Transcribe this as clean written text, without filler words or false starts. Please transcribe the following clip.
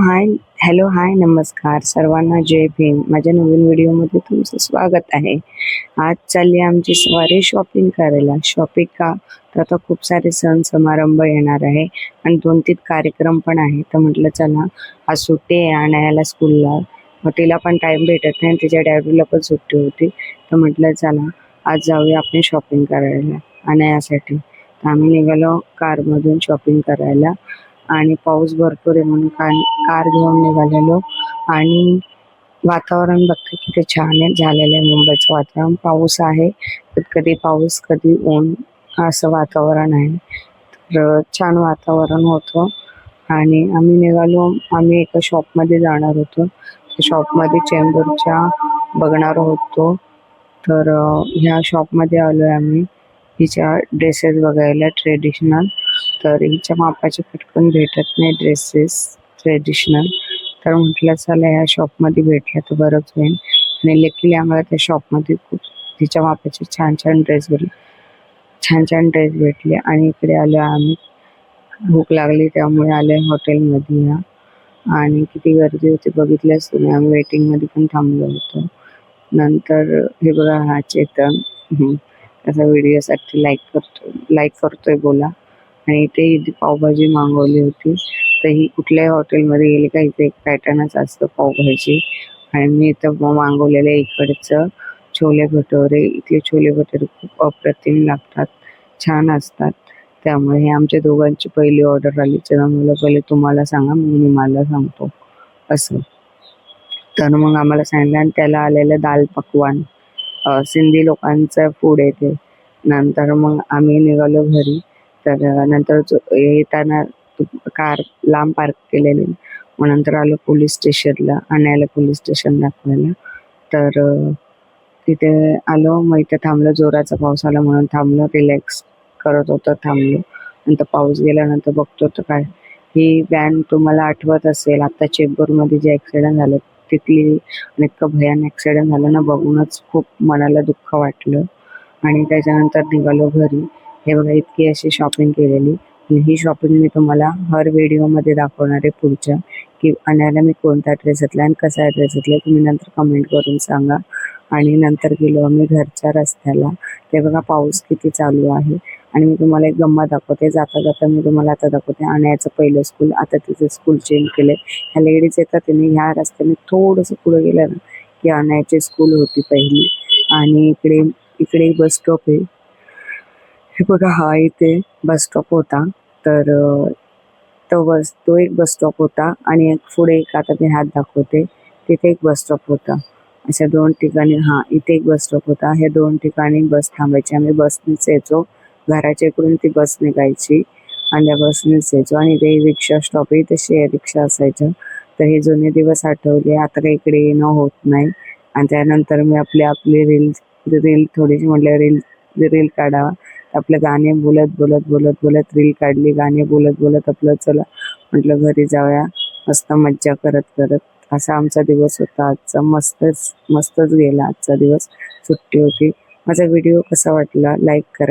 Hi hello hi नमस्कार सर्वांना, जय भीम. माझ्या नवीन व्हिडिओमध्ये तुमचं स्वागत आहे. आज चालली आमची स्वारी शॉपिंग करायला. शॉपिंग का तर आता खूप सारे सण समारंभ येणार आहे आणि 2-3 कार्यक्रम पण आहे. तर म्हटलं चला, आज सुट्टी आहे आणायला स्कूलला, मग तिला पण टाइम भेटत नाही, तिच्या डॅडीला पण सुट्टी होती. तर म्हटलं चला आज जाऊया आपण शॉपिंग करायला आणायसाठी. तर आम्ही निघालो कारमधून शॉपिंग करायला आणि पाऊस भरपूर आहे म्हणून कार घेऊन निघालेलो. आणि वातावरण बघते किती छान आहे झालेलं आहे मुंबईचं वातावरण. पाऊस आहे, कधी पाऊस कधी ऊन असं वातावरण आहे. तर छान वातावरण होतं आणि आम्ही निघालो. आम्ही एका शॉपमध्ये जाणार होतो. त्या शॉपमध्ये चेंबूरच्या बघणार होतो. तर ह्या शॉपमध्ये आलो आहे आम्ही हिच्या ड्रेसेस बघायला ट्रेडिशनल. तर हिच्या मापाचे पटकन भेटत नाही ड्रेसेस ट्रेडिशनल. तर म्हटलं चला ह्या शॉपमध्ये भेटल्या तर बरंच होईल. आणि लकीली आम्हाला त्या शॉपमध्ये खूप तिच्या मापाचे छान छान ड्रेस भेटले. आणि इकडे आलो आम्ही, भूक लागली त्यामुळे आले हॉटेलमध्ये ह्या. आणि किती गर्दी होती बघितलंच तुम्ही, आम्ही वेटिंगमध्ये पण थांबलो होतो. नंतर हे बघा हा चेतन त्याचा व्हिडिओसाठी लाईक करतोय बोला. आणि इथे पावभाजी मागवली होती. तर ही कुठल्याही हॉटेलमध्ये गेली का इथे एक पॅटर्नच असतं पावभाजी. आणि मी इथं मागवलेलं इकडचं छोले भटोरे. इथले छोले भटोरे खूप अप्रतिम लागतात, छान असतात. त्यामुळे हे आमच्या दोघांची पहिली ऑर्डर आली. चला मला पहिले तुम्हाला सांगा मग मी मला सांगतो असं. तर मग आम्हाला सांगितलं आणि त्याला आलेलं दाल पकवान, सिंधी लोकांचं फूड आहे ते. नंतर मग आम्ही निघालो घरी. तर नंतर येताना कार लांब पार्क केलेली. मग नंतर आलो पोलीस स्टेशनला आणायला, पोलीस स्टेशन दाखवायला. तर तिथे आलो, मग इथे थांबलो. जोराचा पाऊस आला म्हणून थांबलो, रिलॅक्स करत होतं थांबलो. नंतर पाऊस गेल्यानंतर बघतो तर काय, ही व्हॅन तुम्हाला आठवत असेल आता चेंबूरमध्ये जे ॲक्सिडेंट झालं तिथली. आणि इतकं भयान ॲक्सिडेंट झालं ना, बघूनच खूप मनाला दुःख वाटलं. आणि त्याच्यानंतर निघालो घरी. हे बघा इतकी अशी शॉपिंग केलेली. आणि ही शॉपिंग मी तुम्हाला हर व्हिडिओमध्ये दाखवणार आहे पुढच्या, की आणायला मी कोणता ड्रेस घेतला आणि कसा ड्रेस घेतला तुम्ही नंतर कमेंट करून सांगा. आणि नंतर गेलो आम्ही घरच्या रस्त्याला. ते बघा पाऊस किती चालू आहे. आणि मी तुम्हाला एक गंमत दाखवते जाता जाता. मी तुम्हाला आता दाखवते आणायचं पहिलं स्कूल. आता तिचं स्कूल चेंज केलंय. ह्या लेडीज येतात त्यांनी ह्या रस्त्याने थोडंसं पुढे गेलं ना की आणायची स्कूल होती पहिली. आणि इकडे इकडे बस स्टॉप आहे. हे बघा हा इथे बस स्टॉप होता. तर तो एक बस स्टॉप होता. आणि एक पुढे एक आता मी हात दाखवते तिथे एक बस स्टॉप होता. अशा 2 ठिकाणी. इथे एक बस स्टॉप होता. हे 2 ठिकाणी बस थांबायची. आम्ही बसनेच यायचो. घराच्या इकडून ती बस निघायची आणि त्या बसनेच यायचो. आणि ते रिक्षा स्टॉप आहे, ते शेअर रिक्षा असायचं. तर हे जुने दिवस आठवले. आता काही इकडे येणं होत नाही. आणि त्यानंतर मी आपली रील थोडीशी म्हटलं रील काढावा. आपलं गाणे बोलत रील काढली. गाणे बोलत बोलत आपलं चला म्हटलं घरी जाऊया, मस्त मज्जा करत करत. असा आमचा दिवस होता आजचा. मस्तच गेला आजचा दिवस, सुट्टी होती. माझा व्हिडिओ कसा वाटला लाईक करा.